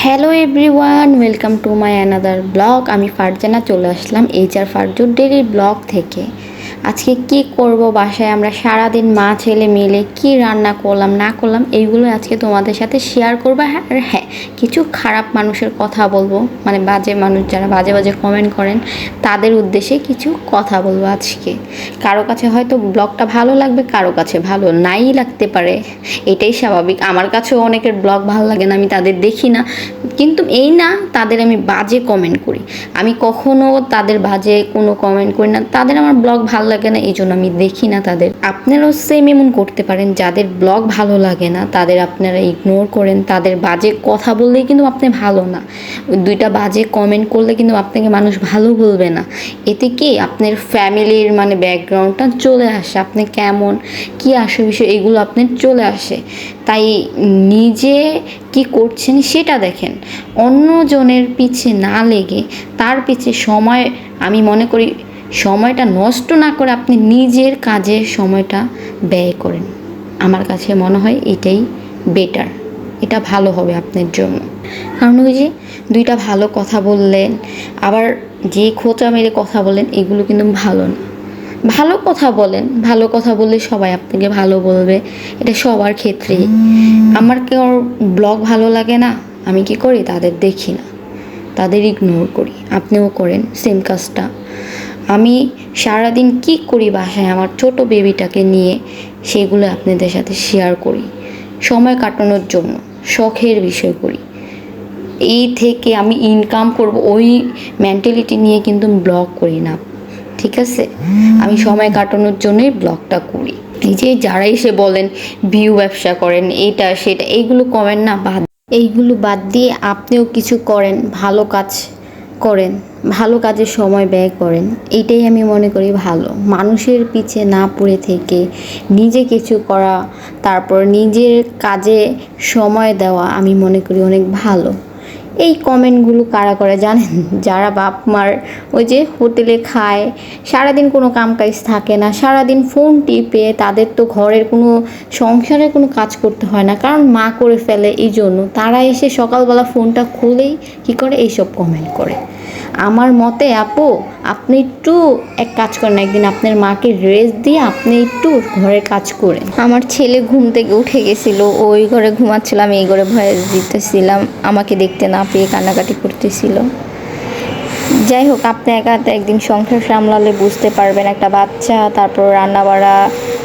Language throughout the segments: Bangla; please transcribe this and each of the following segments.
Hello everyone, welcome to my another blog. আমি ফারজানা চলে আসলাম এইচআর ফারজুর ডেইলি ব্লগ থেকে। আজকে কি করব, বাসায় আমরা সারাদিন মা ছেলে মিলে কি রান্না করলাম না করলাম এইগুলো আজকে তোমাদের সাথে শেয়ার করবো। আর হ্যাঁ, কিছু খারাপ মানুষের কথা বলবো, মানে বাজে মানুষ যারা বাজে বাজে কমেন্ট করেন তাদের উদ্দেশ্যে কিছু কথা বলবো আজকে। কারো কাছে হয়তো ব্লগটা ভালো লাগবে, কারো কাছে ভালো নাই লাগতে পারে, এটাই স্বাভাবিক। আমার কাছেও অনেকের ব্লগ ভালো লাগে না, আমি তাদের দেখি না, কিন্তু এই না তাদের আমি বাজে কমেন্ট করি। আমি কখনো তাদের বাজে কোনো কমেন্ট করি না, তাদের আমার ব্লগ ভালো লাগে না এই জন্য আমি দেখি না তাদের। আপনারাও সেম এমন করতে পারেন, যাদের ব্লগ ভালো লাগে না তাদের আপনারা ইগনোর করেন, তাদের বাজে কথা বললেই কিন্তু আপনি ভালো না। ওই দুইটা বাজে কমেন্ট করলে কিন্তু আপনাকে মানুষ ভালো বলবে না। এতে কি আপনার ফ্যামিলির মানে ব্যাকগ্রাউন্ডটা চলে আসে, আপনি কেমন কি আসে বিষয় এগুলো আপনার চলে আসে। তাই নিজে কি করছেন সেটা দেখেন, অন্যজনের পিছে না লেগে তার পিছে সময়, আমি মনে করি সময়টা নষ্ট না করে আপনি নিজের কাজে সময়টা ব্যয় করেন। আমার কাছে মনে হয় এটাই বেটার, এটা ভালো হবে আপনার জন্য। কারণ ওই যে দুইটা ভালো কথা বললেন, আবার যে খোঁচা মেরে কথা বলেন এগুলো কিন্তু ভালো না। ভালো কথা বলেন, ভালো কথা বললে সবাই আপনাকে ভালো বলবে, এটা সবার ক্ষেত্রেই। আমার কেউ ব্লগ ভালো লাগে না, আমি কি করি তাদের দেখি না, তাদের ইগনোর করি। আপনিও করেন সেম কাজটা। আমি সারাদিন কি করি বাসায় আমার ছোট বেবিটাকে নিয়ে, সেগুলো আপনাদের সাথে শেয়ার করি। সময় কাটানোর জন্য শখের বিষয় করি, এই থেকে আমি ইনকাম করব ওই মেন্টালিটি নিয়ে কিন্তু ব্লগ করি না, ঠিক আছে? আমি সময় কাটানোর জন্যই ব্লগটা করি। এই যে যারা এসে বলেন ভিউ ব্যবসা করেন এটা সেটা, এইগুলো কমেন না, এইগুলো বাদ দিয়ে আপনিও কিছু করেন, ভালো কাজ করেন, ভালো কাজে সময় ব্যয় করেন। এইটাই আমি মনে করি ভালো। মানুষের পিছে না পড়ে থেকে নিজে কিছু করা, তারপর নিজের কাজে সময় দেওয়া আমি মনে করি অনেক ভালো। এই কমেন্টগুলো কারা করে জানেন? যারা বাপ মার ওই যে হোটেলে খায়, সারাদিন কোনো কাম কাজ থাকে না, সারাদিন ফোন টিপে, তাদের তো ঘরের কোনো সংসারের কোনো কাজ করতে হয় না, কারণ মা করে ফেলে। এই জন্য তারা এসে সকালবেলা ফোনটা খুলেই কী করে, এইসব কমেন্ট করে। আমার মতে আপু, আপনি একটু এক কাজ করেন, একদিন আপনার মাকে রেস্ট দিয়ে আপনি একটু ঘরের কাজ করেন। আমার ছেলে ঘুম থেকে উঠে গেছিলো, ওই ঘরে ঘুমাচ্ছিল, আমি এই ঘরে ভয়েস দিতেছিলাম, আমাকে দেখতে না পেয়ে কান্নাকাটি করতেছিল। যাই হোক, আপনি একা হাতে একদিন সংসার সামলালে বুঝতে পারবেন, একটা বাচ্চা, তারপর রান্না বাড়া,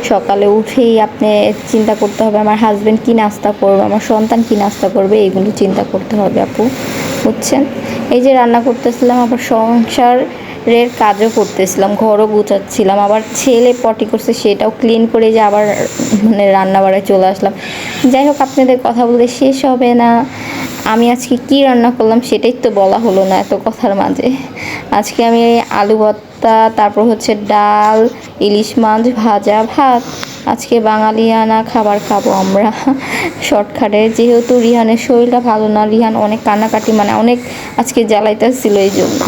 সকালে উঠেই আপনি চিন্তা করতে হবে আমার হাজব্যান্ড কী নাস্তা করবে, আমার সন্তান কী নাস্তা করবে, এগুলো চিন্তা করতে হবে আপু, বুঝছেন? এই যে রান্না করতেছিলাম, আবার সংসারের কাজও করতেছিলাম, ঘরও গুছাচ্ছিলাম, আবার ছেলে পটি করছে সেটাও ক্লিন করে যে আবার মানে রান্না বাড়ায় চলে আসলাম। যাই হোক, আপনাদের কথা বলে শেষ হবে না। আমি আজকে কি রান্না করলাম সেটাই তো বলা হলো না এত কথার মাঝে। আজকে আমি আলু ভর্তা, তারপর হচ্ছে ডাল, ইলিশ মাছ ভাজা, ভাত। আজকে বাঙালিয়ানা খাবার খাবো আমরা শর্টকাটে, যেহেতু রিহানের শরীরটা ভালো না, রিহান অনেক কান্নাকাটি, মানে অনেক আজকে জ্বালাইতেছিল এই জন্য।